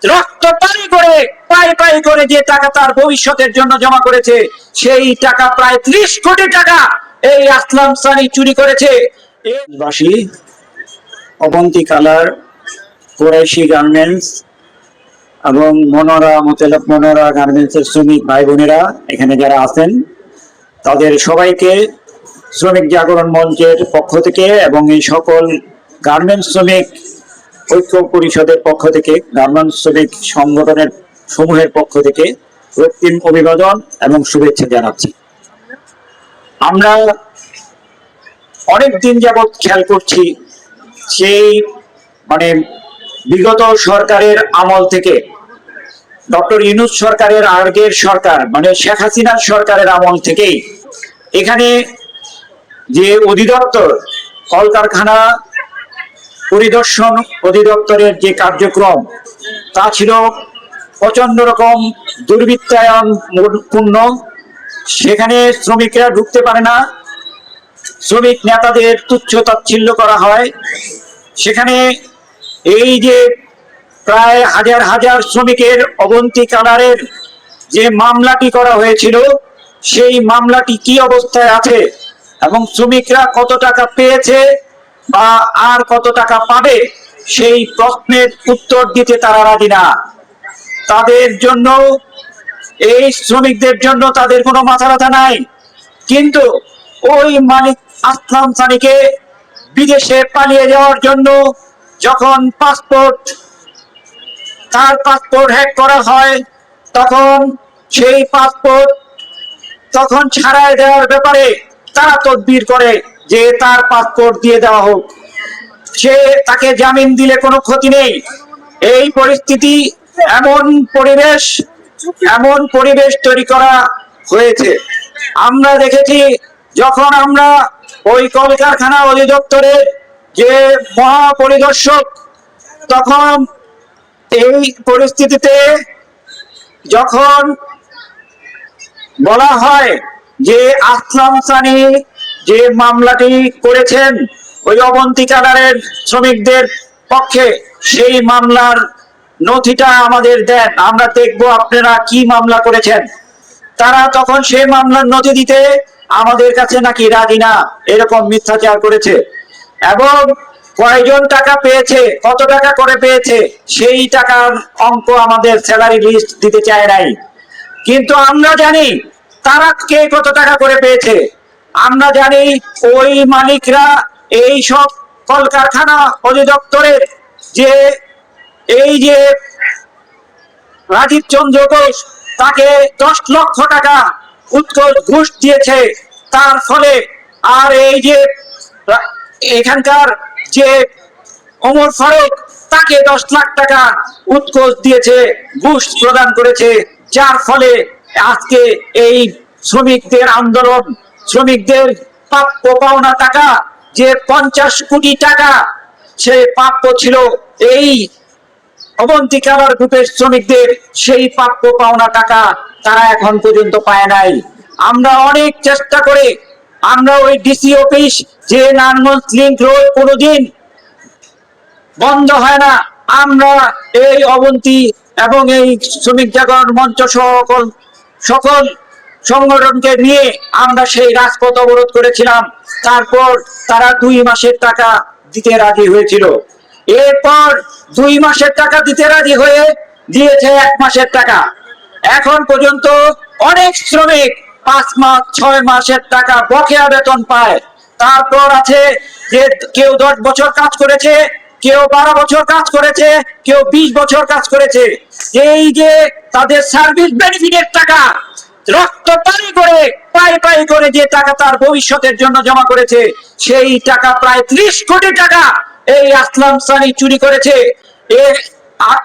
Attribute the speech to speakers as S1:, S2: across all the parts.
S1: রক্ত পানি করে পাই পাই করে যে টাকা তার ভবিষ্যতের জন্য জমা করেছে, সেই টাকা প্রায় 30 কোটি টাকা এই আসলাম সানি চুরি করেছে। বাসী, অবন্তী কালার, কুরাইশি গার্মেন্টস এবং মনোরা গার্মেন্টসের শ্রমিক ভাই বোনেরা এখানে যারা আছেন, তাদের সবাইকে শ্রমিক জাগরণ মঞ্চের পক্ষ থেকে এবং এই সকল গার্মেন্টস শ্রমিক ঐক্য পরিষদের পক্ষ থেকে, গার্মেন্টস শ্রমিক সংগঠনের সমূহের পক্ষ থেকে রক্তিম অভিবাদন এবং শুভেচ্ছা জানাচ্ছি। আমরা অনেক দিন যাবৎ খেয়াল করছি, সেই বিগত সরকারের আমল থেকে, ডক্টর ইউনূস সরকারের আগের সরকার শেখ হাসিনার সরকারের আমল থেকেই এখানে যে অধিদপ্তর, কলকারখানা পরিদর্শন অধিদপ্তরের যে কার্যক্রম, তা ছিল প্রচন্ড রকম দুর্বৃত্তায়ন পূর্ণ। সেখানে শ্রমিকরা ঢুকতে পারে না, শ্রমিক নেতাদের তুচ্ছ তাচ্ছিল্য করা হয়। সেখানে এই যে প্রায় হাজার হাজার শ্রমিকের অবন্তী কালারের যে মামলাটি করা হয়েছিল, সেই মামলাটি কি অবস্থায় আছে এবং শ্রমিকরা কত টাকা পেয়েছে বা আর কত টাকা পাবে, সেই প্রশ্নের উত্তর দিতে তারা রাজি না। তাদের জন্য, এই শ্রমিকদের জন্য তাদের কোনো মাথা ব্যথা নাই। কিন্তু ওই মালিক আসলাম সানিকে বিদেশে পালিয়ে যাওয়ার জন্য যখন তার পাসপোর্ট হ্যাক করা হয়, তখন সেই পাসপোর্ট ছাড়াই দেওয়ার ব্যাপারে তারা তদবির করে যে তার পাসপোর্ট দিয়ে দেওয়া হোক, তাকে জামিন দিলে কোনো ক্ষতি নেই। এই পরিস্থিতি, এমন পরিবেশ তৈরি করা হয়েছে। আমরা দেখেছি, যখন আমরা ওই কলকারখানা অধিদপ্তরের যে মহাপরিদর্শক, তখন এই পরিস্থিতিতে যখন বলা হয় যে আসলাম সানি যে মামলাটি করেছেন ওই অবন্তী কালারের শ্রমিকদের পক্ষে, সেই মামলার নথিটা আমাদের দেন, আমরা দেখবো আপনারা কি মামলা করেছেন। তারা তখন সেই মামলার নথি দিতে আমাদের কাছে নাকি রাজি না, এরকম মিথ্যাচার করেছে। এবং কয়জন টাকা পেয়েছে, কত টাকা করে পেয়েছে, সেই টাকার অঙ্ক আমাদের স্যালারি লিস্ট দিতে চায় নাই। কিন্তু আমরা জানি তারা কে কত টাকা করে পেয়েছে। আমরা জানি ওই মালিকরা এই সব কলকারখানা অধিদপ্তরের যে রাজীব চন্দ্র ঘোষ, তাকে 10 লক্ষ টাকা উৎকোচ ঘুষ দিয়েছে। তার ফলে আর এই যে এখানকার যে ওমর ফারুক, তাকে 10 লাখ টাকা উৎকোচ দিয়েছে, ঘুষ প্রদান করেছে। যার ফলে আজকে এই শ্রমিকদের আন্দোলন, শ্রমিকদের প্রাপ্য পাওনা টাকা যে 50 কোটি টাকা সে প্রাপ্য ছিল এই অবন্তী কালার গ্রুপের শ্রমিকদের, সেই প্রাপ্য পাওনা টাকা তারা এখন পর্যন্ত পায় নাই। আমরা অনেক চেষ্টা করে আমরা ওই ডিসি অফিস, যে নারায়ণগঞ্জ লিংক রোড কোনোদিন বন্ধ হয় না, আমরা এই অবন্তী এবং এই শ্রমিক জাগরণ মঞ্চ সকল সংগঠনকে নিয়ে আমরা সেই রাজপথ অবরোধ করেছিলাম। তারপর তারা 2 মাসের টাকা দিতে রাজি হয়েছিল। এরপর 2 মাসের টাকা দিতে রাজি হয়ে দিয়েছে 1 মাসের টাকা। এখন পর্যন্ত অনেক শ্রমিক 5 মাস 6 মাসের টাকা বকেয়া বেতন পায়। তারপর আছে যে কেউ 10 বছর কাজ করেছে, কেউ 12 বছর কাজ করেছে, কেউ 20 বছর কাজ করেছে। এই যে তাদের সার্ভিস বেনিফিটের টাকা, রক্ত পানি করে পাই পাই করে যে টাকা তার ভবিষ্যতের জন্য জমা করেছে, সেই টাকা প্রায় 30 কোটি টাকা এই আসলাম সানি চুরি করেছে।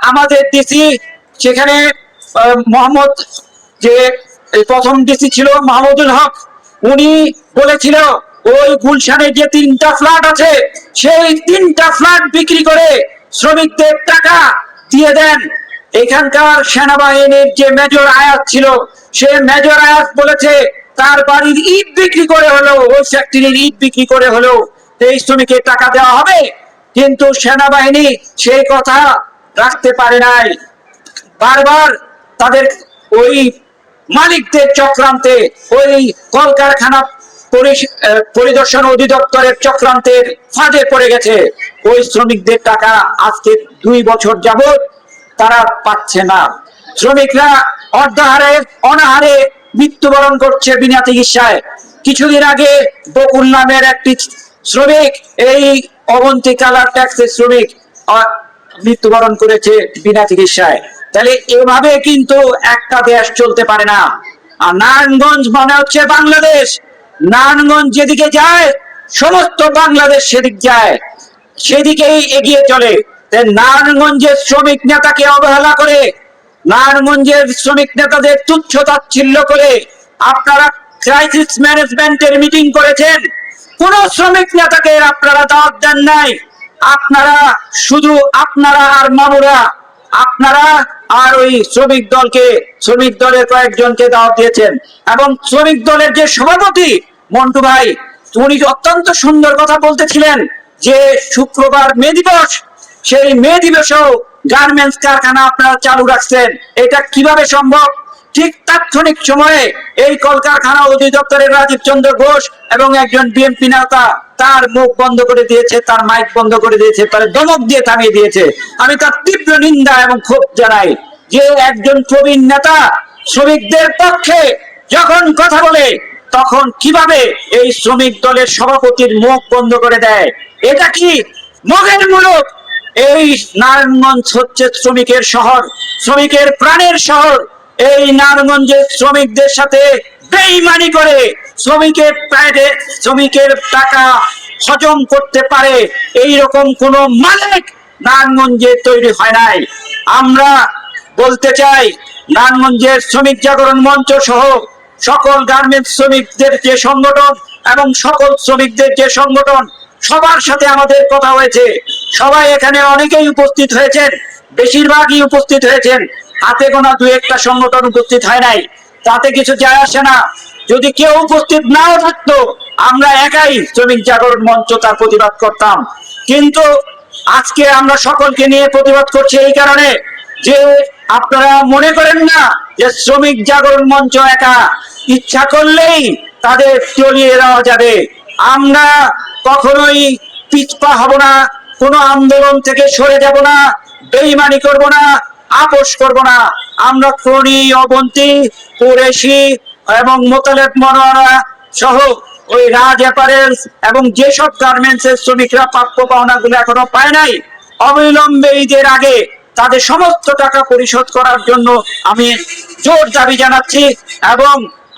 S1: আমাদের ডিসি, সেখানে মোহাম্মদ, যে প্রথম ডিসি ছিল মাহমুদুল হক, উনি বলেছিল ওই গুলশানে যে 3টা ফ্ল্যাট আছে, সেই 3টা ফ্ল্যাট বিক্রি করে শ্রমিকদের টাকা দিয়ে দেন। এখানকার সেনাবাহিনীর যে মেজর আয়াত ছিল, সে মেজর আয়াত বলেছে তার বাড়ির ইট বিক্রি করে হলেও, ওই ফ্যাক্টরির ইট বিক্রি করে হলেও এই শ্রমিকের টাকা দেওয়া হবে। কিন্তু সেনাবাহিনী সেই কথা রাখতে পারে নাই। বারবার তাদের ওই মালিকদের চক্রান্তে, ওই কলকারখানা পরিদর্শন অধিদপ্তরের চক্রান্তের ফাঁদে পড়ে গেছে। ওই শ্রমিকদের টাকা আজকে 2 বছর যাবত তারা পাচ্ছে না। শ্রমিকরা অর্ধাহারে অনাহারে মৃত্যুবরণ করছে বিনা চিকিৎসায়। কিছুদিন আগে বকুল নামের একটি শ্রমিক, এই অবন্তী কালার ট্যাক্সের শ্রমিক, মৃত্যুবরণ করেছে বিনা চিকিৎসায়। তাহলে এভাবে কিন্তু একটা দেশ চলতে পারে না। আর নারায়ণগঞ্জ মনে হচ্ছে বাংলাদেশ, নারায়ণগঞ্জ যেদিকে যায় সমস্ত বাংলাদেশ সেদিক যায়, সেদিকেই এগিয়ে চলে। নারায়ণগঞ্জের শ্রমিক নেতাকে অবহেলা করে, নারায়ণগঞ্জের শ্রমিক নেতাদের তুচ্ছ তাচ্ছিল্য করে আপনারা ক্রাইসিস ম্যানেজমেন্টের মিটিং করেছেন। কোন শ্রমিক নেতাকে আপনারা দাওয়াত দেন নাই। আপনারা শুধু আপনারা আর মামুরা, আপনারা আর ওই শ্রমিক দলের কয়েকজনকে দাওয়াত দিয়েছেন। এবং শ্রমিক দলের যে সভাপতি মন্টু ভাই, উনি অত্যন্ত সুন্দর কথা বলতেছিলেন যে শুক্রবার মে দিবস, সেই মে দিবসেও গার্মেন্টস কারখানা আপনারা চালু রাখছেন। এটা কিভাবে সম্ভব? ঠিক তাৎক্ষণিক সময়ে এই কলকারখানা অধিদপ্তরের রাজীব চন্দ্র ঘোষ এবং একজন বিএনপি নেতা তার মুখ বন্ধ করে দিয়েছে, তার মাইক বন্ধ করে দিয়েছে, তার ধমক দিয়ে থামিয়ে দিয়েছে। আমি তার তীব্র নিন্দা এবং ক্ষোভ জানাই যে একজন প্রবীণ নেতা শ্রমিকদের পক্ষে যখন কথা বলে তখন কিভাবে এই শ্রমিক দলের সভাপতির মুখ বন্ধ করে দেয়। এটা কি মগের মূলক? এই নারায়ণগঞ্জ হচ্ছে শ্রমিকের শহর, শ্রমিকের প্রাণের শহর। এই নারায়ণগঞ্জের শ্রমিকদের সাথে বেইমানি করে শ্রমিকের টাকা হজম করতে পারে এইরকম কোন মালিক নারায়ণগঞ্জে তৈরি হয় নাই। আমরা বলতে চাই, নারায়ণগঞ্জের শ্রমিক জাগরণ মঞ্চ সহ সকল গার্মেন্টস শ্রমিকদের যে সংগঠন এবং সকল শ্রমিকদের যে সংগঠন, সবার সাথে আমাদের কথা হয়েছে। সবাই এখানে অনেকেই উপস্থিত হয়েছেন, বেশিরভাগই উপস্থিত হয়েছেন। হাতে গোনা 2-1টা সংগঠন উপস্থিত হয় নাই, তাতে কিছু যায় আসে না। যদি কেউ উপস্থিত নাও থাকতো, আমরা একাই শ্রমিক জাগরণ মঞ্চ তার প্রতিবাদ করতাম। কিন্তু আজকে আমরা সকলকে নিয়ে প্রতিবাদ করছি এই কারণে যে আপনারা মনে করেন না যে শ্রমিক জাগরণ মঞ্চ একা ইচ্ছা করলেই তাদের চলিয়ে দেওয়া যাবে। আমরা কখনোই পিছপা হব না, কোনো আন্দোলন থেকে সরে যাব না, বেইমানি করব না, আপোষ করব না। আমরা খনি, অবন্তী, কুরেশি এবং মোতালেব মনোয়ারা সহ ওই রাজ অ্যাপারেলস এবং যেসব গার্মেন্টস এর শ্রমিকরা প্রাপ্য পাওনাগুলো এখনো পায় নাই, অবিলম্বে ঈদের আগে তাদের সমস্ত টাকা পরিশোধ করার জন্য আমি জোর দাবি জানাচ্ছি। এবং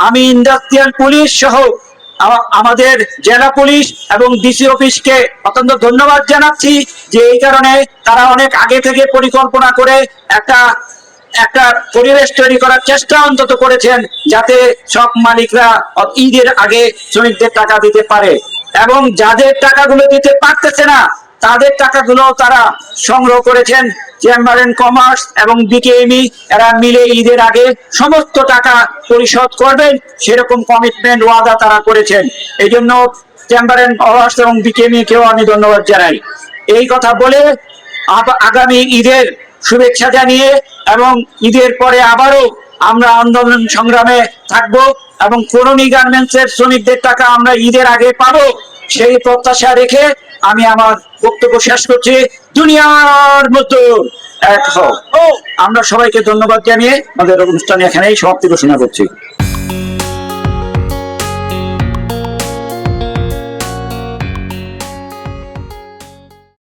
S1: আমি ইন্ডাস্ট্রিয়াল পুলিশ সহ আমাদের জেলা পুলিশ এবং ডিসি অফিসকে অত্যন্ত ধন্যবাদ জানাচ্ছি যে এই কারণে তারা অনেক আগে থেকে পরিকল্পনা করে একটা পরিবেশ তৈরি করার চেষ্টা অন্তত করেছেন, যাতে সব মালিকরা ঈদের আগে শ্রমিকদের টাকা দিতে পারে। এবং যাদের টাকাগুলো দিতে পারতেছে না তাদের টাকাগুলো তারা সংগ্রহ করেছেন। চেম্বার অ্যান্ড কমার্স এবং বিকেএমই এরা মিলে ঈদের আগে সমস্ত টাকা পরিশোধ করবেন, সেরকম কমিটমেন্ট ওয়াদা তারা করেছেন। এই জন্য চেম্বার অ্যান্ড কমার্স এবং বিকেএমই কেও আমি ধন্যবাদ জানাই। এই কথা বলে আগামী ঈদের শুভেচ্ছা জানিয়ে এবং ঈদের পরে আবারও আমরা আন্দোলন সংগ্রামে থাকবো এবং পুরনো গার্মেন্টস এর শ্রমিকদের টাকা আমরা ঈদের আগে পাবো, সেই প্রত্যাশা রেখে আমি আমার বক্তব্য শেষ করছি। দুনিয়ার মতো এক হও। আমরা সবাইকে ধন্যবাদ জানিয়ে আমাদের অনুষ্ঠান এখানেই সমাপ্তি ঘোষণা করছি।